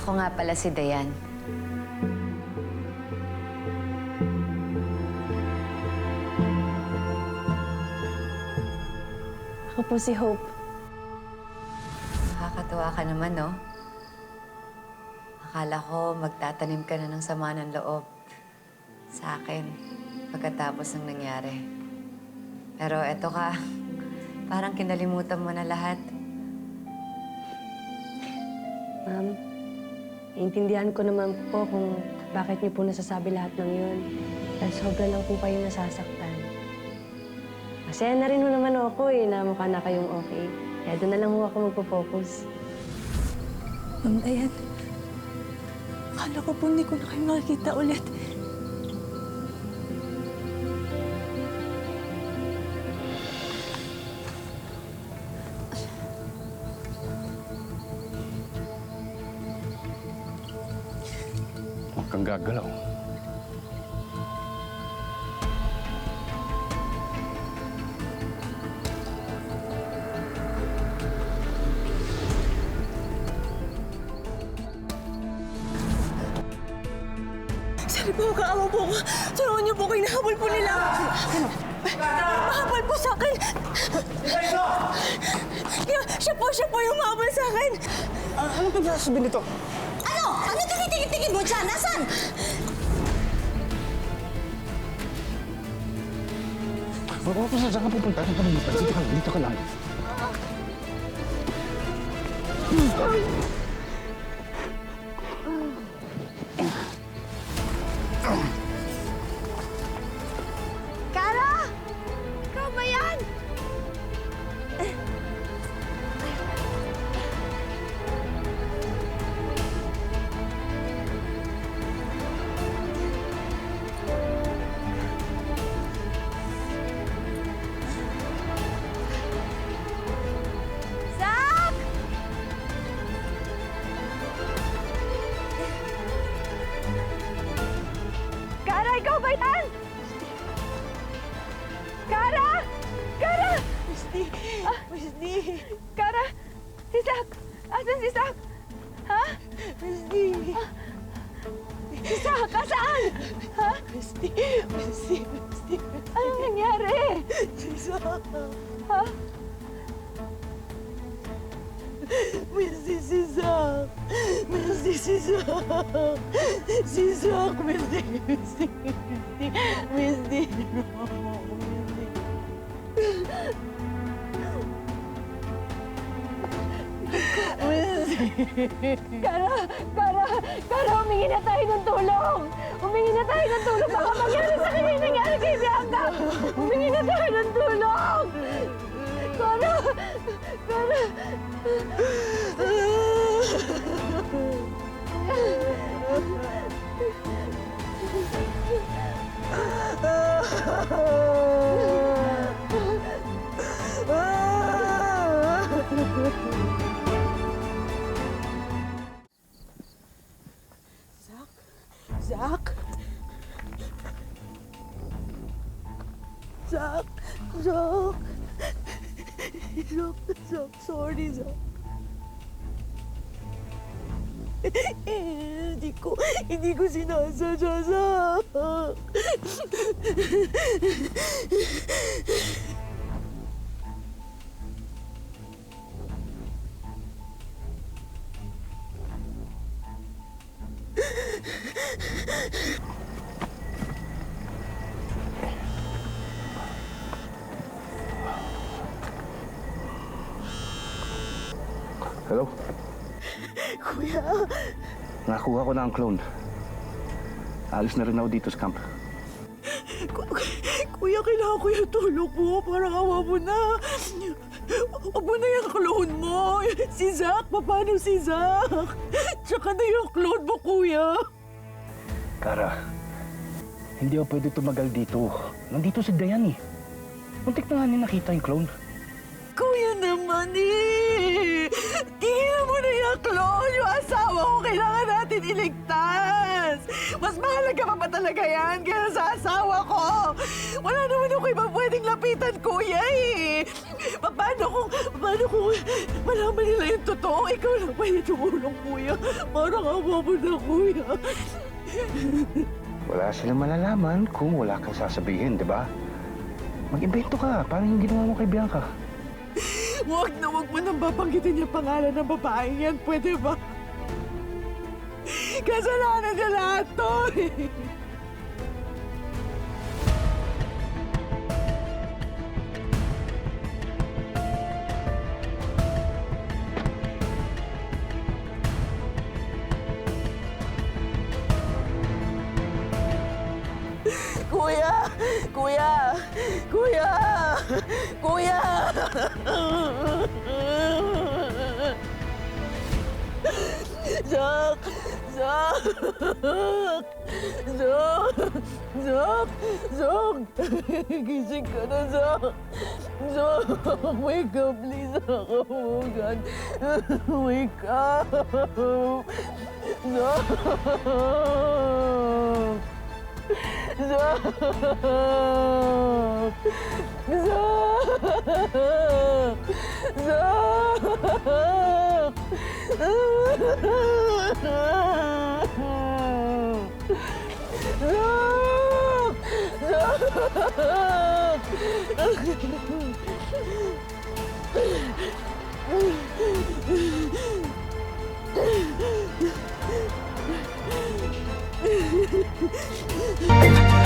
Ako nga pala si Dayan. Ako po si Hope. Nakakatuwa ka naman, no? Akala ko magtatanim ka na ng sama ng loob sa akin pagkatapos ng nangyari. Pero eto ka, parang kinalimutan mo na lahat. Ma'am, iintindihan ko naman po kung bakit niyo po nasasabi lahat ng yun. Dahil sobra lang po kayo nasasaktan. Masaya na rin ho naman ako na mukha na kayong okay. Kaya doon na lang ho ako magpo-focus. Ma'am Dayan, akala ko po hindi ko na kayo makikita ulit. Huwag kang gagalaw. Sorry po, kaawa po ako. Tulungan niyo po kayo, nahabol po nila. Mahabol po sa akin. Siya po yung mahabol sa akin. Ano kang sasabihin nito? Ano? Ano tinitingin-tingin mo dyan? Nasaan? Huwag ko saan ka pupunta. Dito ka lang. Kara! Ikaw ba yan? Zach! Kara, ikaw ba yan? Kara! Kara! Misty! Misty! Kara! Si Zach! Asan si Zach? Ha? Misty! Si Zach, asaan? Ha? Misty! Misty! Misty! Anong nangyari? Sisa! Ha? Misty, si Zach! Misty, si Zach! Si Zach! Misty! Misty! Misty! Misty! Kara! Kara! Kara! Humingi na tayo ng tulong! Humingi na tayo ng tulong! Baka mangyari sa kanya yung nangyari kay Bianca! Humingi na tayo ng tulong! Kara! Kara! Zach? Zach? Zach? Zach? Zach, sorry, Zach. Hindi ko sinasadya, Zach. Hello? Kuya, Nakakuha ko na ang clone. Alis na rin ako dito sa camp. kuya, kailangan ko yung tulong mo. Parang awa mo na. Huwag mo na yung clone mo. Si Zach, paano si Zach? Tsaka na yung clone mo, kuya. Kara, hindi ako pwede tumagal dito. Nandito si Dayan eh. Muntik na nga niya nakita yung clone. Kuya naman eh. Tingnan mo na yung clone. Yung asawa ko, kailangan natin iligtas. Mas mahalaga pa ba talaga yan kaya sa asawa ko? Wala naman yung iba pwedeng lapitan, kuya eh. Paano kung malaman nila yung totoo? Ikaw lang ba yung tumulong, kuya? Parang awa mo na, kuya. Wala silang malalaman kung wala kang sasabihin, di ba? Mag-imbento ka, parang yung ginawa mo kay Bianca. Huwag mo nang babanggitin yung pangalan ng babaeng yan. Pwede ba? Kasalanan niya lahat to eh. Kuya! Kuya! Kuya! Kuya! Zak! Zak! Zak! Zak! Zak! Gising ka na, Zak! Zak! Wake up, please, Zak! Oh, God! Wake up! Zak! Zak! Zak! Zak! Zak!